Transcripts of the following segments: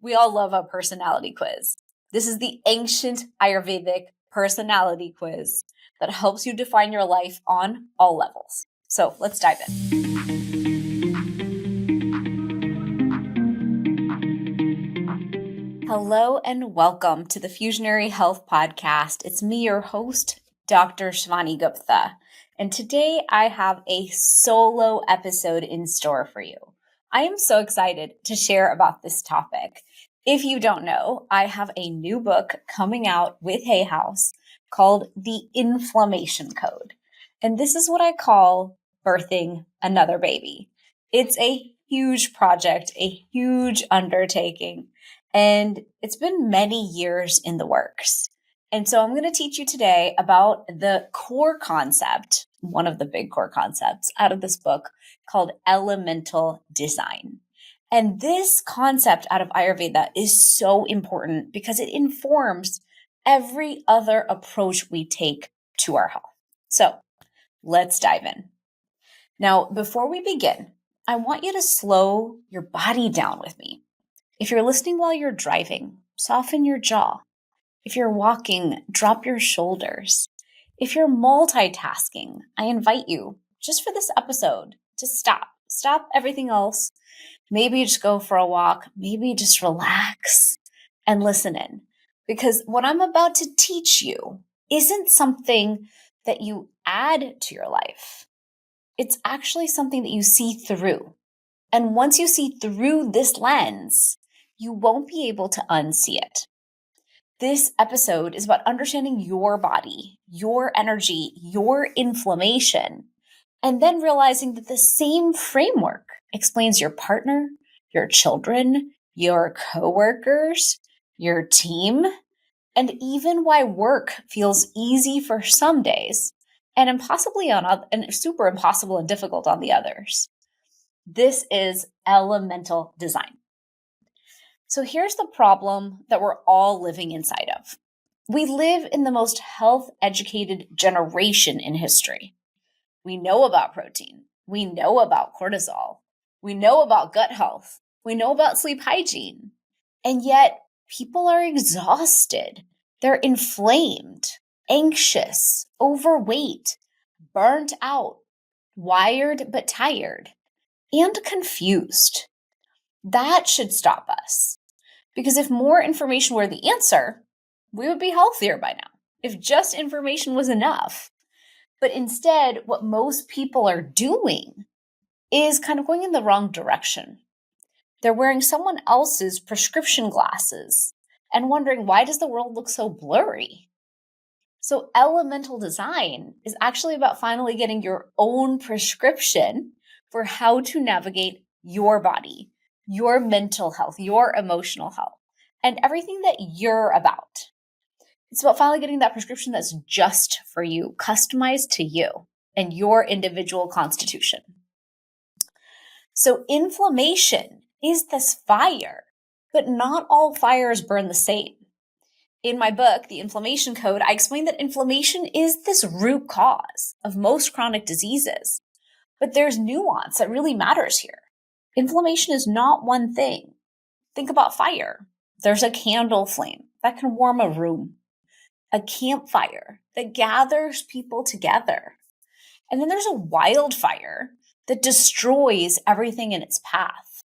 We all love a personality quiz. This is the ancient Ayurvedic personality quiz that helps you define your life on all levels. So let's dive in. Hello and welcome to the Fusionary Health Podcast. It's me, your host, Dr. Shivani Gupta. And today I have a solo episode in store for you. I am so excited to share about this topic. If you don't know, I have a new book coming out with Hay House called The Inflammation Code. And this is what I call birthing another baby. It's a huge project, a huge undertaking, and it's been many years in the works. And so I'm going to teach you today about the core concept, one of the big core concepts out of this book called elemental design. And this concept out of Ayurveda is so important because it informs every other approach we take to our health. So let's dive in. Now, before we begin, I want you to slow your body down with me. If you're listening while you're driving, soften your jaw. If you're walking, drop your shoulders. If you're multitasking, I invite you, just for this episode, to stop. Stop everything else. Maybe just go for a walk. Maybe just relax and listen in. Because what I'm about to teach you isn't something that you add to your life. It's actually something that you see through. And once you see through this lens, you won't be able to unsee it. This episode is about understanding your body, your energy, your inflammation, and then realizing that the same framework explains your partner, your children, your coworkers, your team, and even why work feels easy for some days and super impossible and difficult on the others. This is elemental design. So here's the problem that we're all living inside of. We live in the most health-educated generation in history. We know about protein. We know about cortisol. We know about gut health. We know about sleep hygiene. And yet people are exhausted. They're inflamed, anxious, overweight, burnt out, wired but tired, and confused. That should stop us. Because if more information were the answer, we would be healthier by now, if just information was enough. But instead, what most people are doing is kind of going in the wrong direction. They're wearing someone else's prescription glasses and wondering, why does the world look so blurry? So elemental design is actually about finally getting your own prescription for how to navigate your body, your mental health, your emotional health, and everything that you're about. It's about finally getting that prescription that's just for you, customized to you and your individual constitution. So inflammation is this fire, but not all fires burn the same. In my book, The Inflammation Code, I explain that inflammation is this root cause of most chronic diseases. But there's nuance that really matters here. Inflammation is not one thing. Think about fire. There's a candle flame that can warm a room, a campfire that gathers people together. And then there's a wildfire that destroys everything in its path.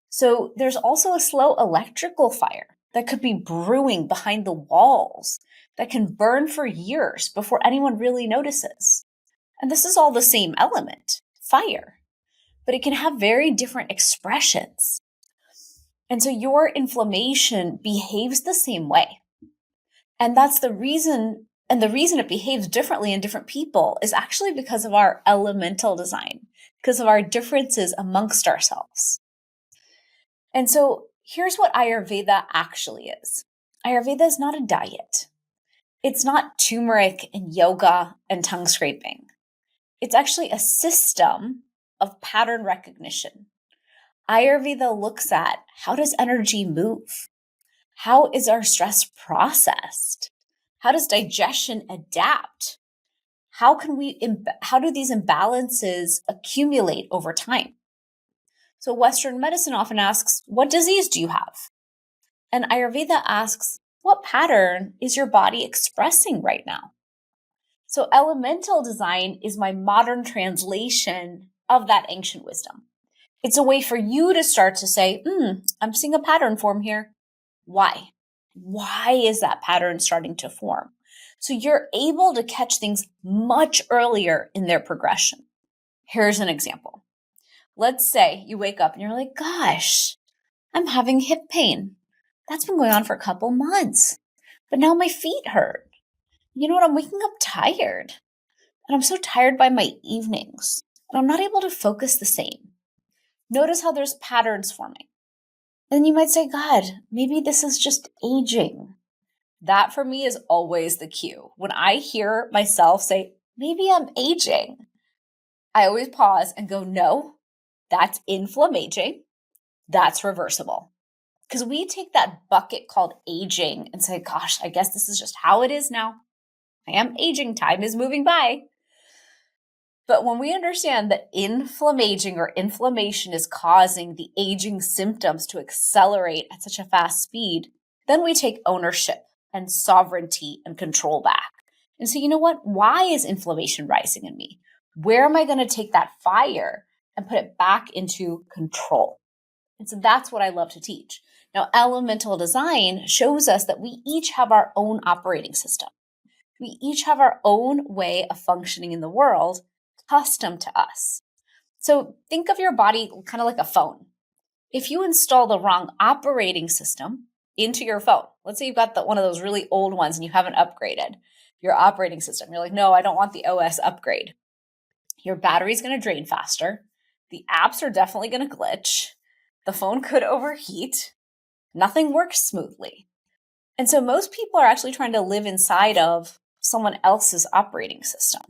So there's also a slow electrical fire that could be brewing behind the walls that can burn for years before anyone really notices. And this is all the same element, fire, but it can have very different expressions. And so your inflammation behaves the same way. And that's the reason, and the reason it behaves differently in different people is actually because of our elemental design, because of our differences amongst ourselves. And so here's what Ayurveda actually is. Ayurveda is not a diet. It's not turmeric and yoga and tongue scraping. It's actually a system of pattern recognition. Ayurveda looks at, how does energy move? How is our stress processed? How does digestion adapt? How do these imbalances accumulate over time? So Western medicine often asks, what disease do you have? And Ayurveda asks, what pattern is your body expressing right now? So elemental design is my modern translation of that ancient wisdom. It's a way for you to start to say, I'm seeing a pattern form here. Why? Why is that pattern starting to form? So you're able to catch things much earlier in their progression. Here's an example. Let's say you wake up and you're like, gosh, I'm having hip pain. That's been going on for a couple months, but now my feet hurt. You know what? I'm waking up tired, and I'm so tired by my evenings, and I'm not able to focus the same. Notice how there's patterns forming. Then you might say, God, maybe this is just aging. That for me is always the cue. When I hear myself say, maybe I'm aging, I always pause and go, no, that's inflammaging. That's reversible. Because we take that bucket called aging and say, gosh, I guess this is just how it is now. I am aging. Time is moving by. But when we understand that inflammaging or inflammation is causing the aging symptoms to accelerate at such a fast speed, then we take ownership and sovereignty and control back. And so, you know what? Why is inflammation rising in me? Where am I going to take that fire and put it back into control? And so that's what I love to teach. Now, elemental design shows us that we each have our own operating system. We each have our own way of functioning in the world, custom to us. So think of your body kind of like a phone. If you install the wrong operating system into your phone, let's say you've got one of those really old ones and you haven't upgraded your operating system. You're like, no, I don't want the OS upgrade. Your battery's going to drain faster. The apps are definitely going to glitch. The phone could overheat. Nothing works smoothly. And so most people are actually trying to live inside of someone else's operating system.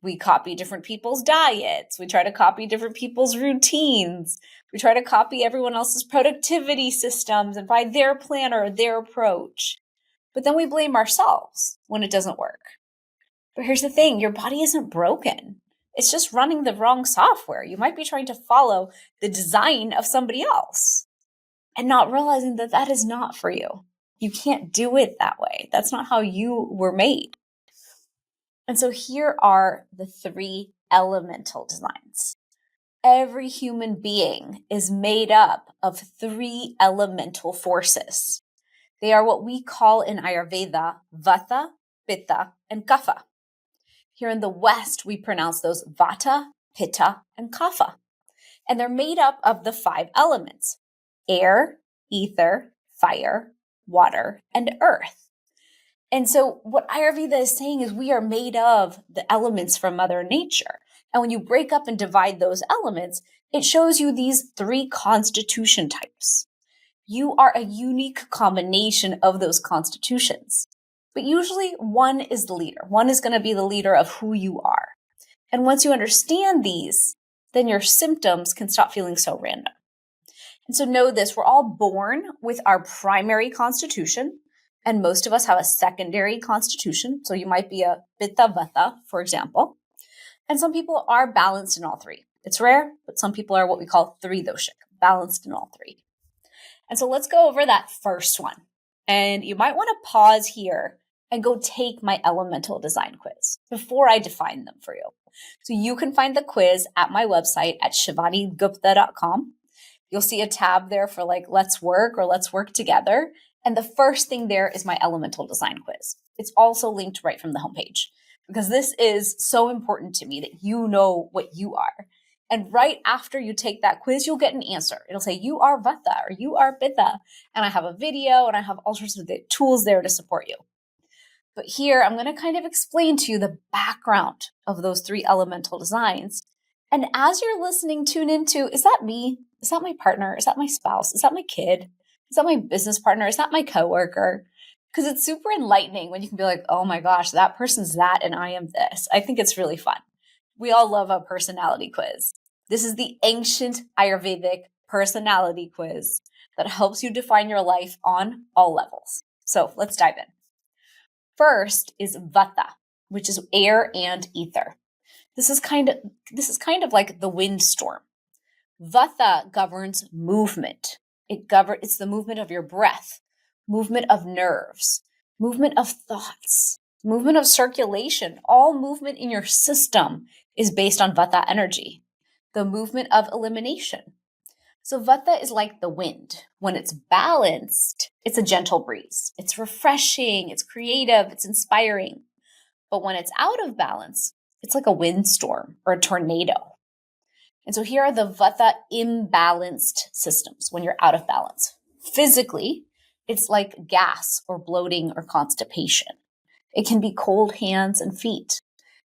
We copy different people's diets. We try to copy different people's routines. We try to copy everyone else's productivity systems and buy their plan or their approach. But then we blame ourselves when it doesn't work. But here's the thing, your body isn't broken. It's just running the wrong software. You might be trying to follow the design of somebody else and not realizing that that is not for you. You can't do it that way. That's not how you were made. And so here are the 3 elemental designs. Every human being is made up of 3 elemental forces. They are what we call in Ayurveda Vata, Pitta, and Kapha. Here in the West, we pronounce those Vata, Pitta, and Kapha. And they're made up of the 5 elements: air, ether, fire, water, and earth. And so what Ayurveda is saying is we are made of the elements from Mother Nature. And when you break up and divide those elements, it shows you these 3 constitution types. You are a unique combination of those constitutions. But usually one is the leader. One is going to be the leader of who you are. And once you understand these, then your symptoms can stop feeling so random. And so know this, we're all born with our primary constitution, and most of us have a secondary constitution. So you might be a Pitta Vata, for example. And some people are balanced in all 3. It's rare, but some people are what we call 3 doshic, balanced in all 3. And so let's go over that first one. And you might want to pause here and go take my elemental design quiz before I define them for you. So you can find the quiz at my website at shivanigupta.com. You'll see a tab there for like, let's work or let's work together. And the first thing there is my elemental design quiz. It's also linked right from the homepage because this is so important to me that you know what you are. And right after you take that quiz, you'll get an answer. It'll say, you are Vata or you are Pitta. And I have a video and I have all sorts of tools there to support you. But here, I'm going to kind of explain to you the background of those 3 elemental designs. And as you're listening, tune into, is that me? Is that my partner? Is that my spouse? Is that my kid? Is that my business partner? Is that my coworker? Because it's super enlightening when you can be like, oh my gosh, that person's that and I am this. I think it's really fun. We all love a personality quiz. This is the ancient Ayurvedic personality quiz that helps you define your life on all levels. So let's dive in. First is Vata, which is air and ether. This is kind of like the windstorm. Vata governs movement. It's the movement of your breath, movement of nerves, movement of thoughts, movement of circulation. All movement in your system is based on Vata energy, the movement of elimination. So Vata is like the wind. When it's balanced, it's a gentle breeze. It's refreshing, it's creative, it's inspiring. But when it's out of balance, it's like a windstorm or a tornado. And so here are the Vata imbalanced systems when you're out of balance. Physically, it's like gas or bloating or constipation. It can be cold hands and feet.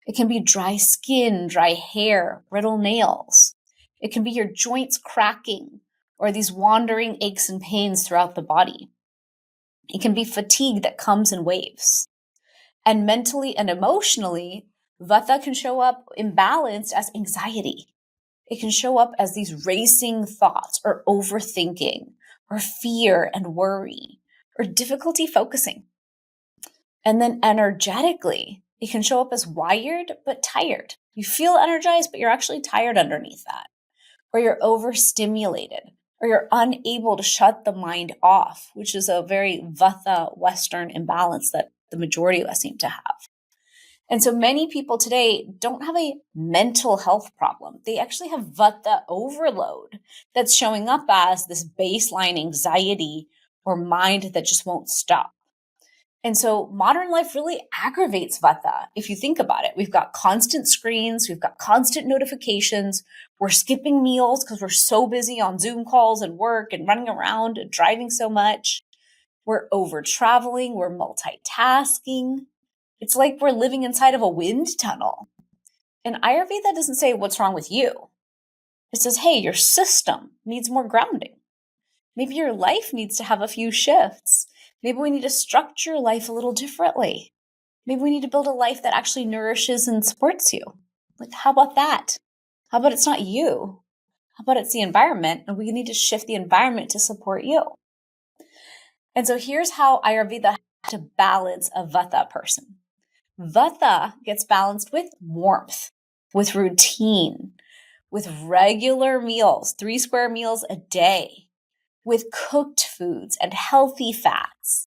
It can be dry skin, dry hair, brittle nails. It can be your joints cracking or these wandering aches and pains throughout the body. It can be fatigue that comes in waves. And mentally and emotionally, Vata can show up imbalanced as anxiety. It can show up as these racing thoughts or overthinking or fear and worry or difficulty focusing. And then energetically, it can show up as wired but tired. You feel energized, but you're actually tired underneath that. Or you're overstimulated, or you're unable to shut the mind off, which is a very Vata Western imbalance that the majority of us seem to have. And so many people today don't have a mental health problem. They actually have Vata overload that's showing up as this baseline anxiety or mind that just won't stop. And so modern life really aggravates Vata. If you think about it, we've got constant screens, we've got constant notifications, we're skipping meals because we're so busy on Zoom calls and work and running around and driving so much. We're over traveling, we're multitasking. It's like we're living inside of a wind tunnel. And Ayurveda doesn't say what's wrong with you. It says, hey, your system needs more grounding. Maybe your life needs to have a few shifts. Maybe we need to structure life a little differently. Maybe we need to build a life that actually nourishes and supports you. Like, how about that? How about it's not you? How about it's the environment, and we need to shift the environment to support you? And so here's how Ayurveda has to balance a Vata person. Vata gets balanced with warmth, with routine, with regular meals, 3 square meals a day, with cooked foods and healthy fats.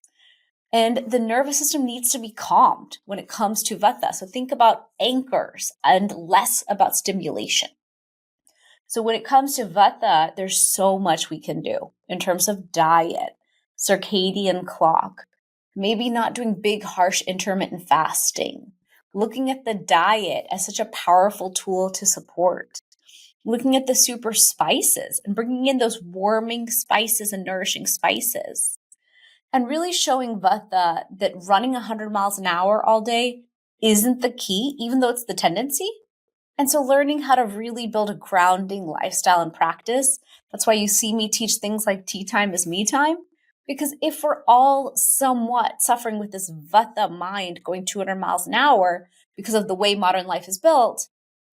And the nervous system needs to be calmed when it comes to Vata. So think about anchors and less about stimulation. So when it comes to Vata, there's so much we can do in terms of diet, circadian clock, maybe not doing big, harsh intermittent fasting, looking at the diet as such a powerful tool to support, looking at the super spices and bringing in those warming spices and nourishing spices, and really showing Vata that running 100 miles an hour all day isn't the key, even though it's the tendency. And so learning how to really build a grounding lifestyle and practice. That's why you see me teach things like tea time is me time. Because if we're all somewhat suffering with this Vata mind going 200 miles an hour because of the way modern life is built,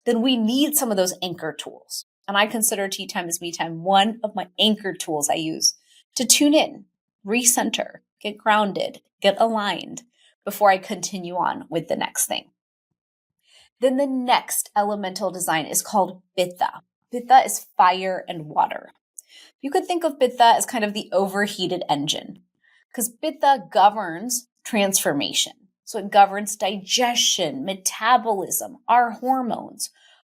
then we need some of those anchor tools. And I consider tea time is me time one of my anchor tools I use to tune in, recenter, get grounded, get aligned before I continue on with the next thing. Then the next elemental design is called Pitta. Pitta is fire and water. You could think of Pitta as kind of the overheated engine because Pitta governs transformation. So it governs digestion, metabolism, our hormones,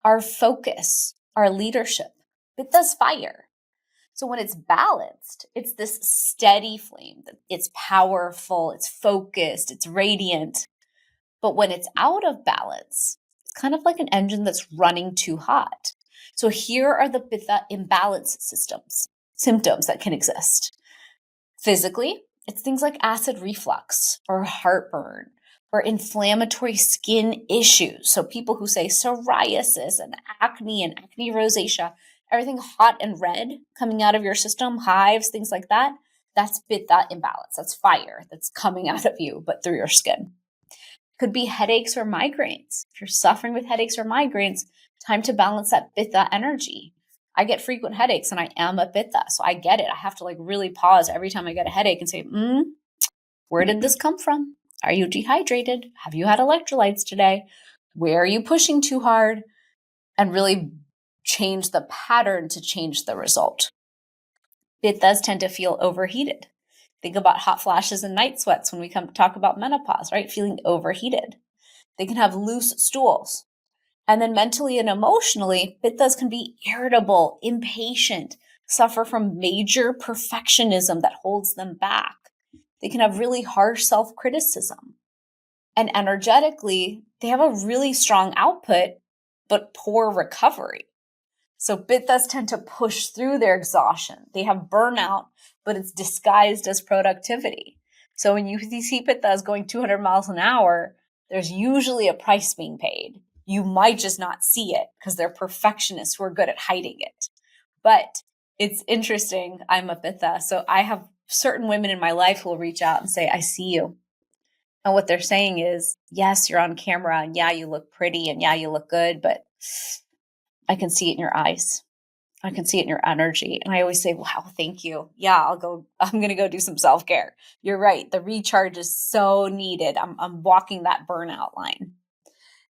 our focus, our leadership. Pitta's fire. So when it's balanced, it's this steady flame. It's powerful, it's focused, it's radiant. But when it's out of balance, it's kind of like an engine that's running too hot. So here are the Pitta imbalance symptoms that can exist. Physically, it's things like acid reflux or heartburn or inflammatory skin issues. So people who say psoriasis and acne rosacea, everything hot and red coming out of your system, hives, things like that, that's Pitta imbalance. That's fire that's coming out of you, but through your skin. Could be headaches or migraines. If you're suffering with headaches or migraines, time to balance that Pitta energy. I get frequent headaches and I am a Pitta, so I get it. I have to really pause every time I get a headache and say, where did this come from? Are you dehydrated? Have you had electrolytes today? Where are you pushing too hard? And really change the pattern to change the result. Pittas tend to feel overheated. Think about hot flashes and night sweats when we come talk about menopause, right? Feeling overheated. They can have loose stools. And then mentally and emotionally, Pittas can be irritable, impatient, suffer from major perfectionism that holds them back. They can have really harsh self-criticism. And energetically, they have a really strong output, but poor recovery. So Pittas tend to push through their exhaustion. They have burnout, but it's disguised as productivity. So when you see Pittas going 200 miles an hour, there's usually a price being paid. You might just not see it because they're perfectionists who are good at hiding it. But it's interesting. I'm a Pitta, so I have certain women in my life who will reach out and say, I see you. And what they're saying is, yes, you're on camera, and yeah, you look pretty, and yeah, you look good, but I can see it in your eyes. I can see it in your energy. And I always say, wow, thank you. Yeah, I'm going to go do some self-care. You're right. The recharge is so needed. I'm walking that burnout line.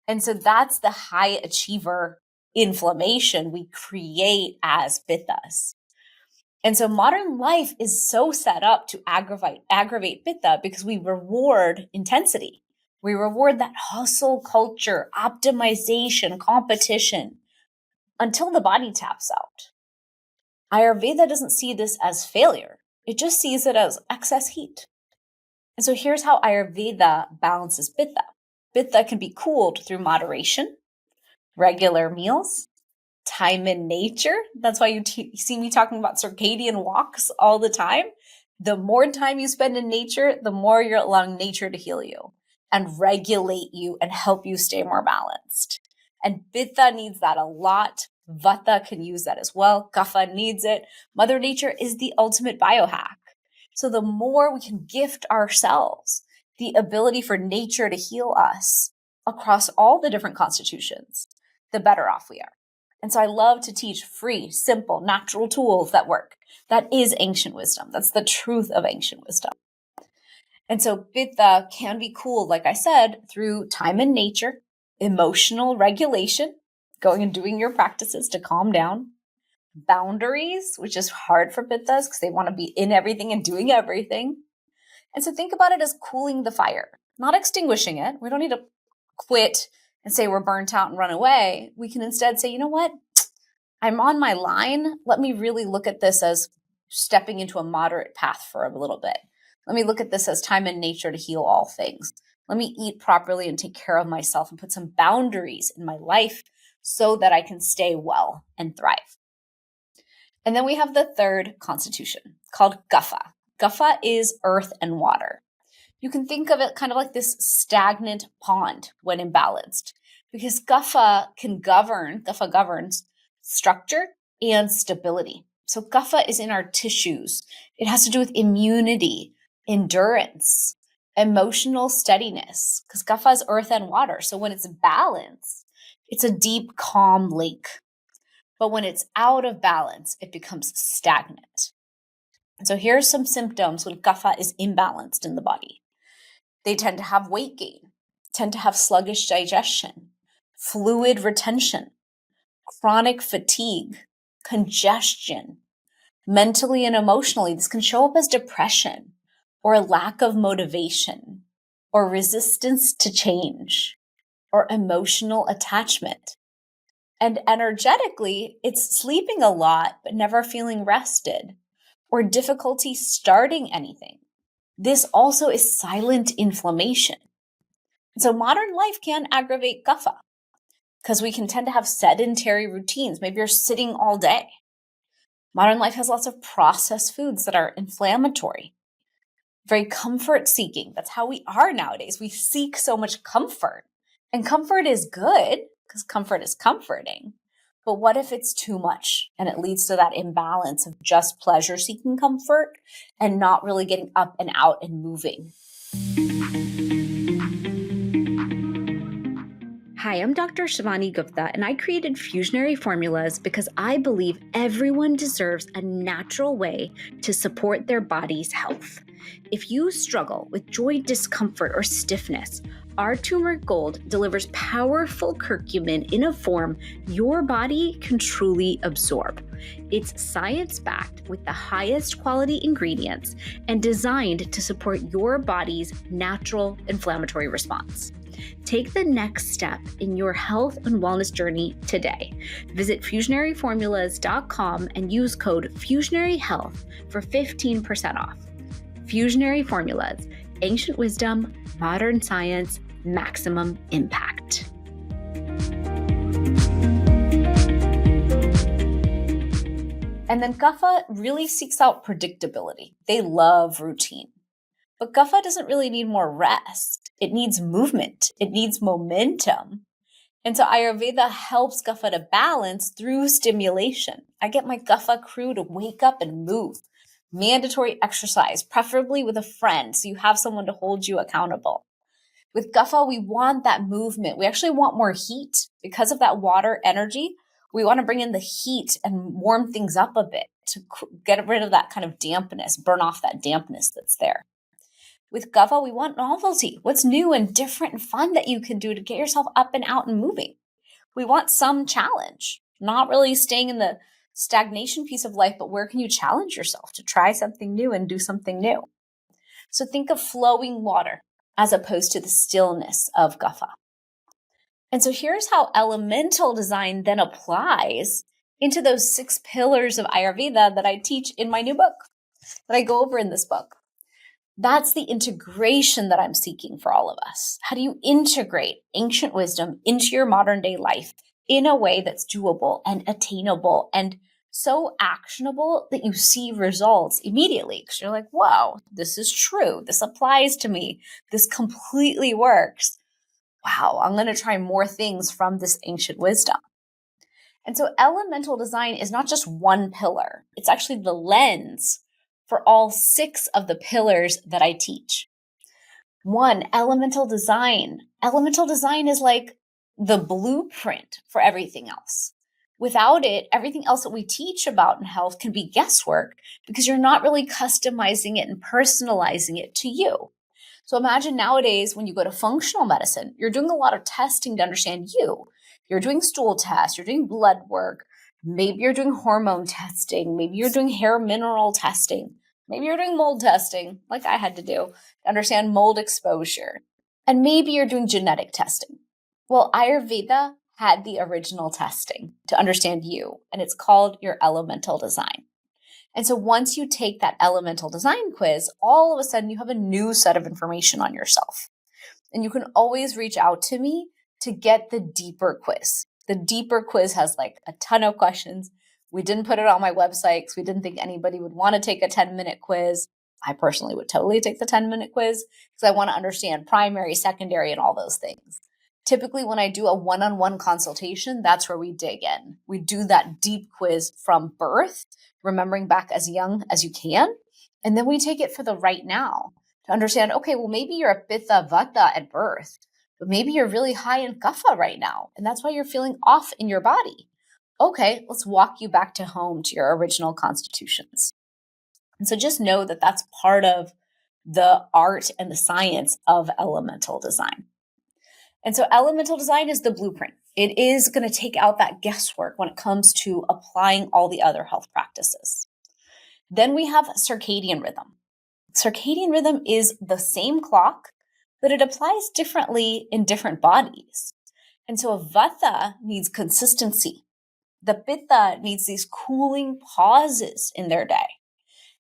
And so that's the high achiever inflammation we create as Pittas. And so modern life is so set up to aggravate Pitta because we reward intensity. We reward that hustle culture, optimization, competition until the body taps out. Ayurveda doesn't see this as failure. It just sees it as excess heat. And so here's how Ayurveda balances Pitta. Pitta can be cooled through moderation, regular meals, time in nature. That's why you see me talking about circadian walks all the time. The more time you spend in nature, the more you're allowing nature to heal you and regulate you and help you stay more balanced. And Pitta needs that a lot. Vata can use that as well. Kapha needs it. Mother Nature is the ultimate biohack. So the more we can gift ourselves the ability for nature to heal us across all the different constitutions, the better off we are. And so I love to teach free, simple, natural tools that work. That is ancient wisdom. That's the truth of ancient wisdom. And so Pitta can be cooled, like I said, through time in nature, emotional regulation, going and doing your practices to calm down, boundaries, which is hard for Pittas because they want to be in everything and doing everything. And so think about it as cooling the fire, not extinguishing it. We don't need to quit and say we're burnt out and run away. We can instead say, you know what? I'm on my line. Let me really look at this as stepping into a moderate path for a little bit. Let me look at this as time in nature to heal all things. Let me eat properly and take care of myself and put some boundaries in my life so that I can stay well and thrive. And then we have the third constitution called Kapha. Kapha is earth and water. You can think of it kind of like this stagnant pond when imbalanced, because Kapha governs structure and stability. So Kapha is in our tissues. It has to do with immunity, endurance, emotional steadiness, because Kapha is earth and water. So when it's balanced, it's a deep, calm lake. But when it's out of balance, it becomes stagnant. So here are some symptoms when Kapha is imbalanced in the body. They tend to have weight gain, tend to have sluggish digestion, fluid retention, chronic fatigue, congestion. Mentally and emotionally, this can show up as depression or a lack of motivation or resistance to change or emotional attachment. And energetically, it's sleeping a lot but never feeling rested or difficulty starting anything. This also is silent inflammation. So modern life can aggravate Kapha because we can tend to have sedentary routines. Maybe you're sitting all day. Modern life has lots of processed foods that are inflammatory, very comfort seeking. That's how we are nowadays. We seek so much comfort, and comfort is good because comfort is comforting. But what if it's too much and it leads to that imbalance of just pleasure seeking comfort and not really getting up and out and moving? Hi, I'm Dr. Shivani Gupta, and I created Fusionary Formulas because I believe everyone deserves a natural way to support their body's health. If you struggle with joint discomfort or stiffness, our turmeric gold delivers powerful curcumin in a form your body can truly absorb. It's science-backed with the highest quality ingredients and designed to support your body's natural inflammatory response. Take the next step in your health and wellness journey today. Visit fusionaryformulas.com and use code FusionaryHealth for 15% off. Fusionary Formulas, ancient wisdom, modern science, maximum impact. And then Kapha really seeks out predictability. They love routine. But Kapha doesn't really need more rest. It needs movement. It needs momentum. And so Ayurveda helps Kapha to balance through stimulation. I get my Kapha crew to wake up and move. Mandatory exercise, preferably with a friend, so you have someone to hold you accountable. With Kapha, we want that movement. We actually want more heat. Because of that water energy, we want to bring in the heat and warm things up a bit to get rid of that kind of dampness, burn off that dampness that's there. With Kapha, we want novelty. What's new and different and fun that you can do to get yourself up and out and moving? We want some challenge, not really staying in the stagnation piece of life, but where can you challenge yourself to try something new and do something new? So think of flowing water as opposed to the stillness of Kapha. And so here's how elemental design then applies into those 6 pillars of Ayurveda that I teach in my new book, that I go over in this book. That's the integration that I'm seeking for all of us. How do you integrate ancient wisdom into your modern day life in a way that's doable and attainable and so actionable that you see results immediately? Because you're like, wow, this is true. This applies to me. This completely works. Wow, I'm going to try more things from this ancient wisdom. And so elemental design is not just one pillar. It's actually the lens for all 6 of the pillars that I teach. 1, elemental design. Elemental design is like the blueprint for everything else. Without it, everything else that we teach about in health can be guesswork because you're not really customizing it and personalizing it to you. So imagine nowadays when you go to functional medicine, you're doing a lot of testing to understand you. You're doing stool tests, you're doing blood work, maybe you're doing hormone testing, maybe you're doing hair mineral testing. Maybe you're doing mold testing, like I had to do, to understand mold exposure. And maybe you're doing genetic testing. Well, Ayurveda had the original testing to understand you, and it's called your elemental design. And so once you take that elemental design quiz, all of a sudden you have a new set of information on yourself. And you can always reach out to me to get the deeper quiz. The deeper quiz has like a ton of questions. We didn't put it on my website because we didn't think anybody would want to take a 10-minute quiz. I personally would totally take the 10-minute quiz because I want to understand primary, secondary, and all those things. Typically, when I do a one-on-one consultation, that's where we dig in. We do that deep quiz from birth, remembering back as young as you can. And then we take it for the right now to understand, okay, well, maybe you're a Pitta Vata at birth, but maybe you're really high in Kapha right now. And that's why you're feeling off in your body. Okay, let's walk you back to home to your original constitutions. And so just know that that's part of the art and the science of elemental design. And so elemental design is the blueprint. It is going to take out that guesswork when it comes to applying all the other health practices. Then we have circadian rhythm. Circadian rhythm is the same clock, but it applies differently in different bodies. And so a Vata needs consistency. The Pitta needs these cooling pauses in their day.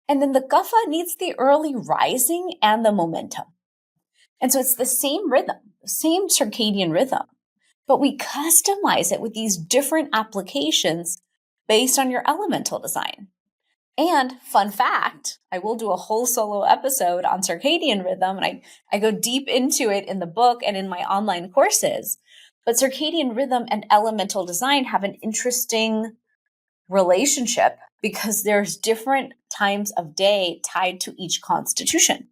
And then the Kapha needs the early rising and the momentum. And so it's the same rhythm, the same circadian rhythm, but we customize it with these different applications based on your elemental design. And fun fact, I will do a whole solo episode on circadian rhythm, and I go deep into it in the book and in my online courses. But circadian rhythm and elemental design have an interesting relationship because there's different times of day tied to each constitution.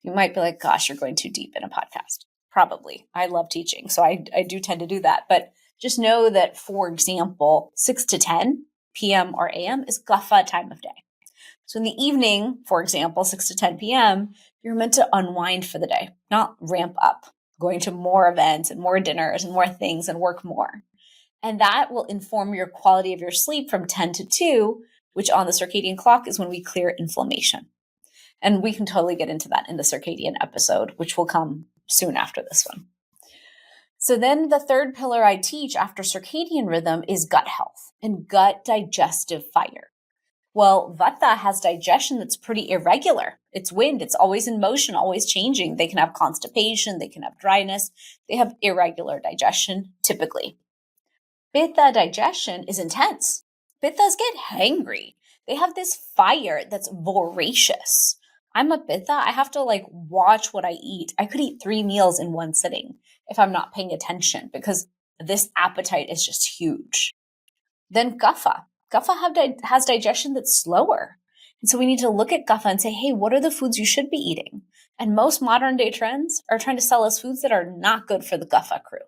You might be like, gosh, you're going too deep in a podcast. Probably. I love teaching, so I do tend to do that. But just know that, for example, 6 to 10 p.m. or a.m. is Kapha time of day. So in the evening, for example, 6 to 10 p.m., you're meant to unwind for the day, not ramp up, going to more events and more dinners and more things and work more. And that will inform your quality of your sleep from 10 to 2, which on the circadian clock is when we clear inflammation. And we can totally get into that in the circadian episode, which will come soon after this one. So then the third pillar I teach after circadian rhythm is gut health and gut digestive fire. Well, Vata has digestion that's pretty irregular. It's wind. It's always in motion, always changing. They can have constipation. They can have dryness. They have irregular digestion typically. Pitta digestion is intense. Pittas get hangry. They have this fire that's voracious. I'm a Pitta. I have to watch what I eat. I could eat 3 meals in one sitting if I'm not paying attention because this appetite is just huge. Then Kapha. Kapha has digestion that's slower. And so we need to look at Kapha and say, hey, what are the foods you should be eating? And most modern day trends are trying to sell us foods that are not good for the Kapha crew.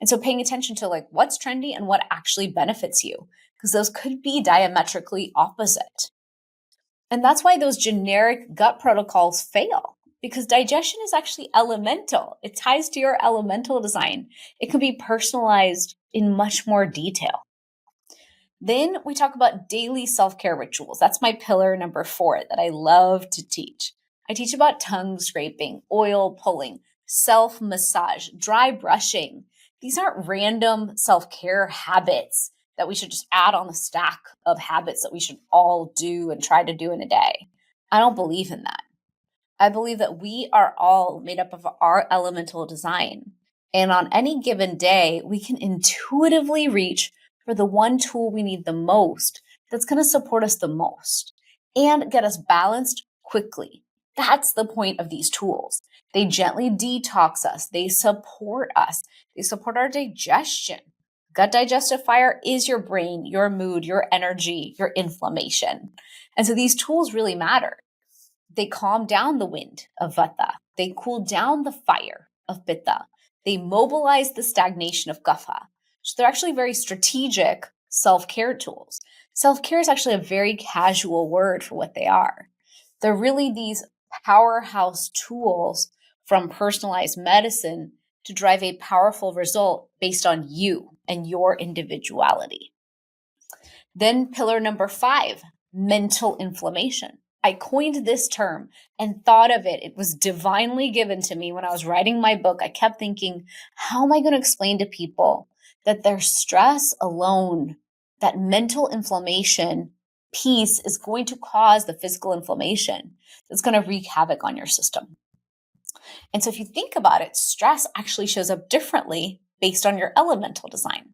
And so paying attention to what's trendy and what actually benefits you, because those could be diametrically opposite. And that's why those generic gut protocols fail, because digestion is actually elemental. It ties to your elemental design. It can be personalized in much more detail. Then we talk about daily self-care rituals. That's my pillar number 4 that I love to teach. I teach about tongue scraping, oil pulling, self-massage, dry brushing. These aren't random self-care habits that we should just add on the stack of habits that we should all do and try to do in a day. I don't believe in that. I believe that we are all made up of our elemental design. And on any given day, we can intuitively reach for the one tool we need the most that's going to support us the most and get us balanced quickly. That's the point of these tools. They gently detox us. They support us. They support our digestion. Gut digestive fire is your brain, your mood, your energy, your inflammation. And so these tools really matter. They calm down the wind of Vata. They cool down the fire of Pitta. They mobilize the stagnation of Kapha. So they're actually very strategic self-care tools. Self-care is actually a very casual word for what they are. They're really these powerhouse tools from personalized medicine to drive a powerful result based on you and your individuality. Then pillar number 5, mental inflammation. I coined this term and thought of it. It was divinely given to me when I was writing my book. I kept thinking, how am I going to explain to people that their stress alone, that mental inflammation piece is going to cause the physical inflammation that's going to wreak havoc on your system? And so if you think about it, stress actually shows up differently based on your elemental design.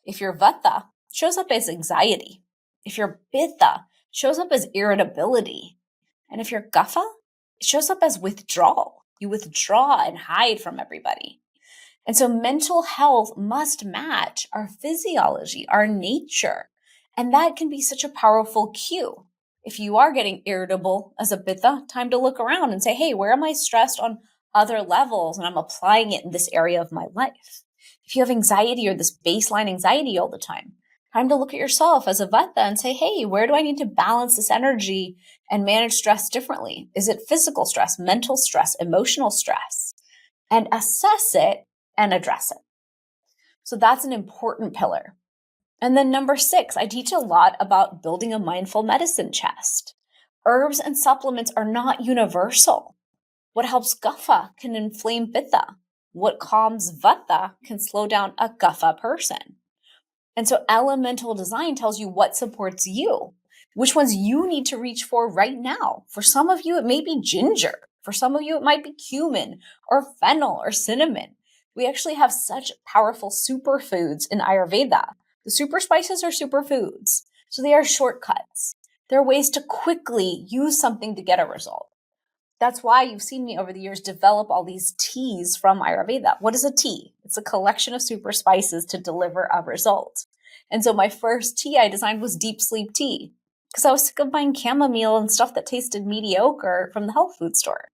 If your Vata, it shows up as anxiety. If your Pitta, shows up as irritability. And if you're Kapha, it shows up as withdrawal. You withdraw and hide from everybody. And so mental health must match our physiology, our nature. And that can be such a powerful cue. If you are getting irritable as a Pitta, time to look around and say, hey, where am I stressed on other levels? And I'm applying it in this area of my life. If you have anxiety or this baseline anxiety all the time to look at yourself as a Vata and say, hey, where do I need to balance this energy and manage stress differently? Is it physical stress, mental stress, emotional stress? And assess it and address it. So that's an important pillar. And then number 6, I teach a lot about building a mindful medicine chest. Herbs and supplements are not universal. What helps Kapha can inflame Pitta. What calms Vata can slow down a Kapha person. And so elemental design tells you what supports you, which ones you need to reach for right now. For some of you, it may be ginger. For some of you, it might be cumin or fennel or cinnamon. We actually have such powerful superfoods in Ayurveda. The super spices are superfoods. So they are shortcuts. They're ways to quickly use something to get a result. That's why you've seen me over the years develop all these teas from Ayurveda. What is a tea? It's a collection of super spices to deliver a result. And so my first tea I designed was deep sleep tea because I was sick of buying chamomile and stuff that tasted mediocre from the health food store.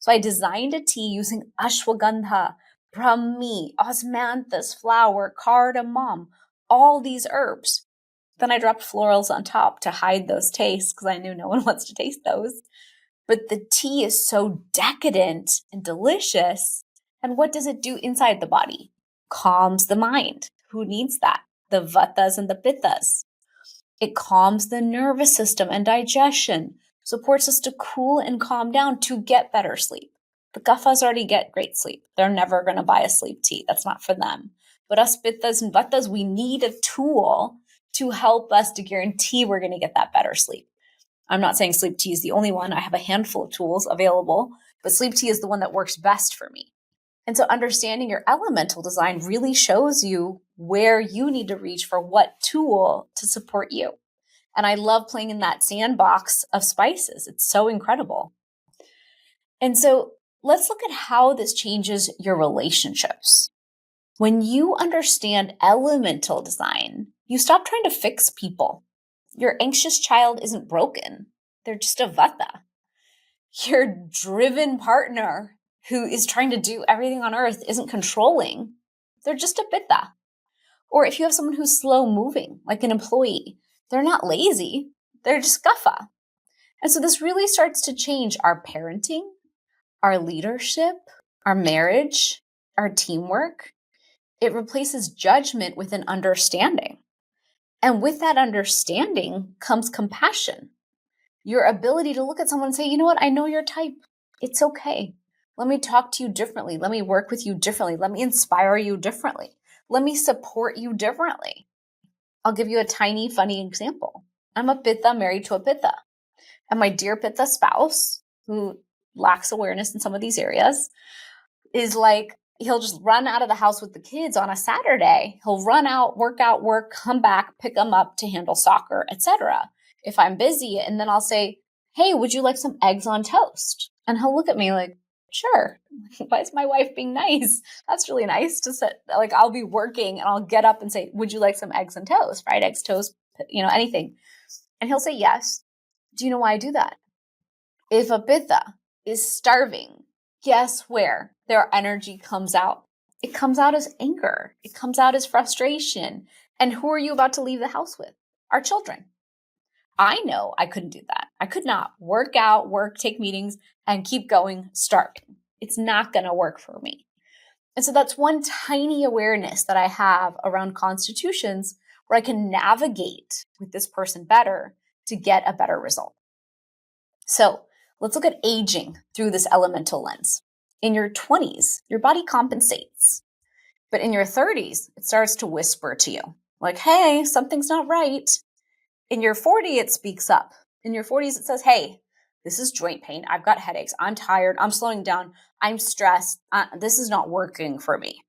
So I designed a tea using ashwagandha, brahmi, osmanthus flower, cardamom, all these herbs. Then I dropped florals on top to hide those tastes because I knew no one wants to taste those. But the tea is so decadent and delicious. And what does it do inside the body? Calms the mind. Who needs that? The Vatas and the Pittas. It calms the nervous system and digestion, supports us to cool and calm down to get better sleep. The Kaphas already get great sleep. They're never going to buy a sleep tea. That's not for them. But us Pittas and Vatas, we need a tool to help us to guarantee we're going to get that better sleep. I'm not saying sleep tea is the only one. I have a handful of tools available, but sleep tea is the one that works best for me. And so understanding your elemental design really shows you where you need to reach for what tool to support you. And I love playing in that sandbox of spices. It's so incredible. And so let's look at how this changes your relationships. When you understand elemental design, you stop trying to fix people. Your anxious child isn't broken. They're just a Vata. Your driven partner who is trying to do everything on earth isn't controlling. They're just a Pitta. Or if you have someone who's slow moving, like an employee, they're not lazy. They're just Kapha. And so this really starts to change our parenting, our leadership, our marriage, our teamwork. It replaces judgment with an understanding. And with that understanding comes compassion. Your ability to look at someone and say, you know what, I know your type. It's okay. Let me talk to you differently. Let me work with you differently. Let me inspire you differently. Let me support you differently. I'll give you a tiny, funny example. I'm a Pitta married to a Pitta. And my dear Pitta spouse, who lacks awareness in some of these areas, is like, he'll just run out of the house with the kids on a Saturday. He'll run out, work, come back, pick them up to handle soccer, etc. If I'm busy, and then I'll say, hey, would you like some eggs on toast? And he'll look at me like, sure. Why is my wife being nice? That's really nice to sit. Like, I'll be working and I'll get up and say, would you like some eggs and toast? Fried eggs, toast, anything. And he'll say yes. Do you know why I do that? If a Pitta is starving, guess where their energy comes out? It comes out as anger. It comes out as frustration. And who are you about to leave the house with? Our children. I know I couldn't do that. I could not work, take meetings, and keep going starving. It's not going to work for me. And so that's one tiny awareness that I have around constitutions where I can navigate with this person better to get a better result. So let's look at aging through this elemental lens. In your 20s, your body compensates. But in your 30s, it starts to whisper to you, like, hey, something's not right. In your 40s, it speaks up. In your 40s, it says, hey, this is joint pain. I've got headaches. I'm tired. I'm slowing down. I'm stressed. This is not working for me.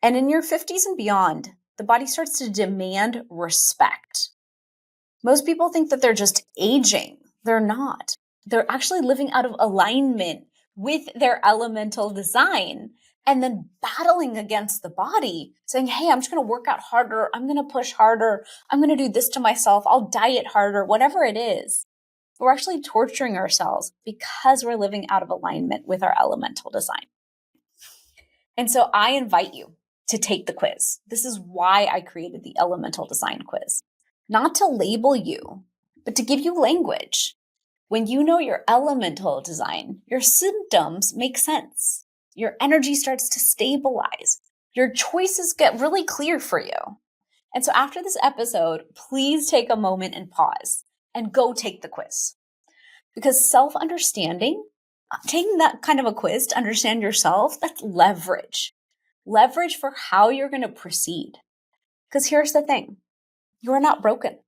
And in your 50s and beyond, the body starts to demand respect. Most people think that they're just aging. They're not. They're actually living out of alignment with their elemental design and then battling against the body, saying, hey, I'm just going to work out harder. I'm going to push harder. I'm going to do this to myself. I'll diet harder, whatever it is. We're actually torturing ourselves because we're living out of alignment with our elemental design. And so I invite you to take the quiz. This is why I created the elemental design quiz. Not to label you, but to give you language. When you know your elemental design, your symptoms make sense. Your energy starts to stabilize. Your choices get really clear for you. And so after this episode, please take a moment and pause and go take the quiz. Because self-understanding, taking that kind of a quiz to understand yourself, that's leverage. Leverage for how you're going to proceed. Because here's the thing. You're not broken.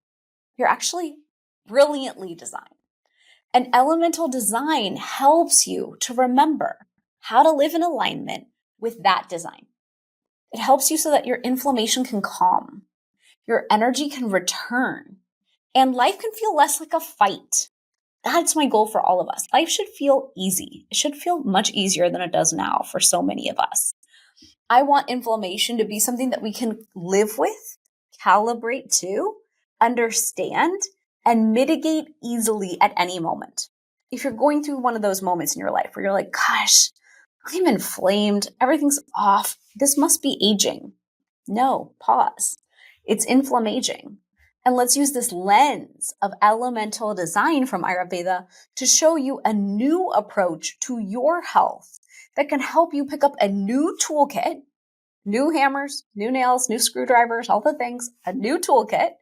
You're actually brilliantly designed. And elemental design helps you to remember how to live in alignment with that design. It helps you so that your inflammation can calm, your energy can return, and life can feel less like a fight. That's my goal for all of us. Life should feel easy. It should feel much easier than it does now for so many of us. I want inflammation to be something that we can live with, calibrate to, understand, and mitigate easily at any moment. if you're going through one of those moments in your life where you're like, gosh, I'm inflamed, everything's off, this must be aging. No, pause. It's inflammaging. And let's use this lens of elemental design from Ayurveda to show you a new approach to your health that can help you pick up a new toolkit, new hammers, new nails, new screwdrivers, all the things, a new toolkit.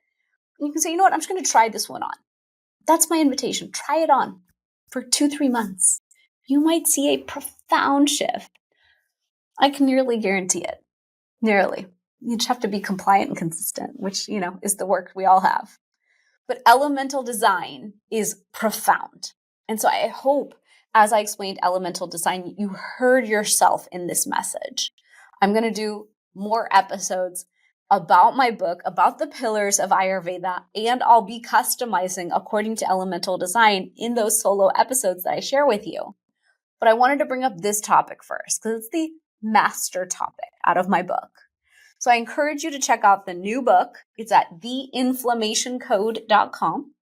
And you can say, you know what, I'm just going to try this one on. That's my invitation. Try it on for 2-3 months. You might see a profound shift. I can nearly guarantee it. Nearly. You just have to be compliant and consistent, which, is the work we all have. But elemental design is profound. And so I hope, as I explained elemental design, you heard yourself in this message. I'm going to do more episodes about my book, about the pillars of Ayurveda, and I'll be customizing according to elemental design in those solo episodes that I share with you. But I wanted to bring up this topic first because it's the master topic out of my book. So I encourage you to check out the new book. It's at theinflammationcode.com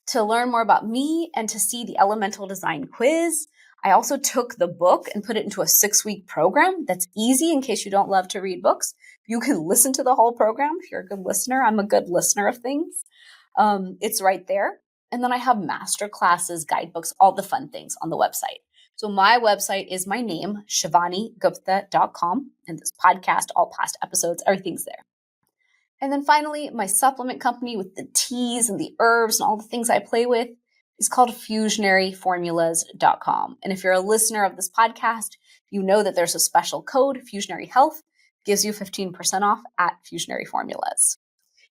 to learn more about me and to see the elemental design quiz. I also took the book and put it into a 6-week program that's easy in case you don't love to read books. You can listen to the whole program if you're a good listener. I'm a good listener of things. It's right there. And then I have master classes, guidebooks, all the fun things on the website. So my website is my name, shivanigupta.com, and this podcast, all past episodes, everything's there. And then finally, my supplement company with the teas and the herbs and all the things I play with is called fusionaryformulas.com. And if you're a listener of this podcast, you know that there's a special code, Fusionary Health, gives you 15% off at Fusionary Formulas.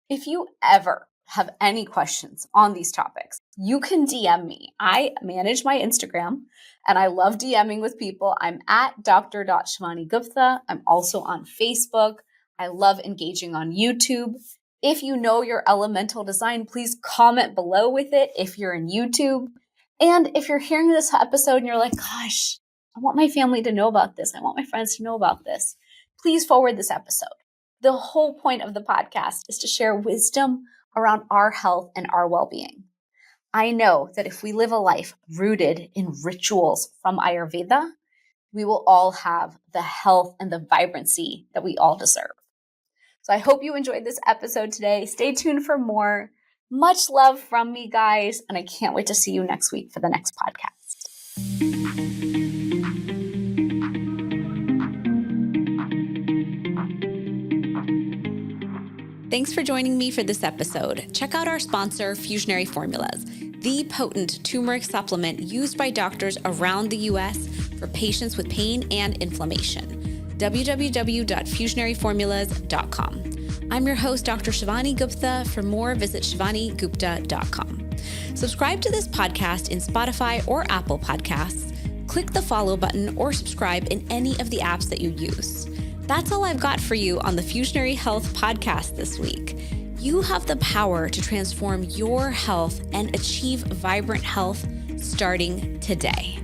If you ever have any questions on these topics, you can DM me. I manage my Instagram and I love DMing with people. I'm at dr.shivanigupta. I'm also on Facebook. I love engaging on YouTube. If you know your elemental design, please comment below with it if you're in YouTube. And if you're hearing this episode and you're like, gosh, I want my family to know about this. I want my friends to know about this. Please forward this episode. The whole point of the podcast is to share wisdom around our health and our well-being. I know that if we live a life rooted in rituals from Ayurveda, we will all have the health and the vibrancy that we all deserve. So I hope you enjoyed this episode today. Stay tuned for more. Much love from me, guys, and I can't wait to see you next week for the next podcast. Thanks for joining me for this episode. Check out our sponsor, Fusionary Formulas, the potent turmeric supplement used by doctors around the U.S. for patients with pain and inflammation. www.fusionaryformulas.com. I'm your host, Dr. Shivani Gupta. For more, visit shivanigupta.com. Subscribe to this podcast in Spotify or Apple Podcasts. Click the follow button or subscribe in any of the apps that you use. That's all I've got for you on the Fusionary Health podcast this week. You have the power to transform your health and achieve vibrant health starting today.